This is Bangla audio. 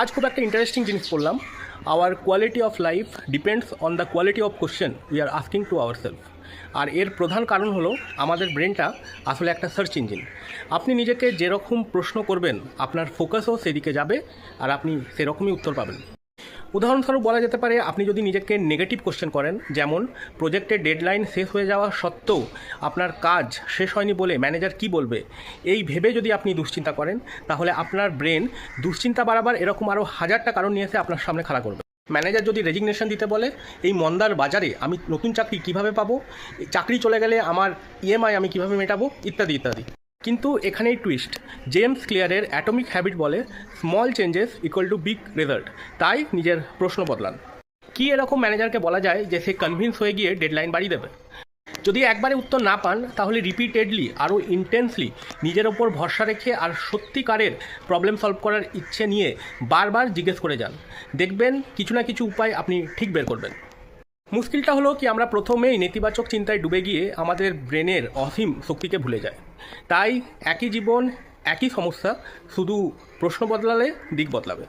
আজ খুব একটা ইন্টারেস্টিং জিনিস পড়লাম। Our quality of life depends on the quality of question we are asking to our self. আর এর প্রধান কারণ হলো আমাদের ব্রেনটা আসলে একটা সার্চ ইঞ্জিন। আপনি নিজেকে যেরকম প্রশ্ন করবেন আপনার ফোকাসও সেদিকে যাবে আর আপনি সেরকমই উত্তর পাবেন। উদাহরণস্বরূপ বলা যেতে পারে, আপনি যদি নিজেকে নেগেটিভ কোশ্চেন করেন, যেমন প্রজেক্টের ডেডলাইন শেষ হয়ে যাওয়া সত্ত্বেও আপনার কাজ শেষ হয়নি বলে ম্যানেজার কি বলবে, এই ভেবে যদি আপনি দুশ্চিন্তা করেন, তাহলে আপনার ব্রেন দুশ্চিন্তা বাড়াবার এরকম আরও হাজারটা কারণ নিয়ে এসে আপনার সামনে খাড়া করবে। ম্যানেজার যদি রেজিগনেশন দিতে বলে, এই মন্দার বাজারে আমি নতুন চাকরি কিভাবে পাবো, চাকরি চলে গেলে আমার ইএমআই আমি কিভাবে মেটাবো, ইত্যাদি ইত্যাদি। কিন্তু এখানেই টুইস্ট। জেমস ক্লিয়ারের অ্যাটমিক হ্যাবিট বলে small changes equal to big result. তাই নিজের প্রশ্ন বদলান। কি এরকম ম্যানেজারকে বলা যায় যে সে কনভিন্স হয়ে গিয়ে ডেডলাইন বাড়িয়ে দেবে? যদি একবারে উত্তর না পান, তাহলে রিপিটেডলি আরও ইন্টেন্সলি নিজের ওপর ভরসা রেখে আর সত্যিকারের প্রবলেম সলভ করার ইচ্ছে নিয়ে বারবার জিজ্ঞেস করে যান। দেখবেন কিছু না কিছু উপায় আপনি ঠিক বের করবেন। মুশকিলটা হলো কি, আমরা প্রথমেই নেতিবাচক চিন্তায় ডুবে গিয়ে আমাদের ব্রেনের অসীম শক্তিকে ভুলে যাই। তাই একই জীবন, একই সমস্যা, শুধু প্রশ্ন বদলালে দিক বদলাবে।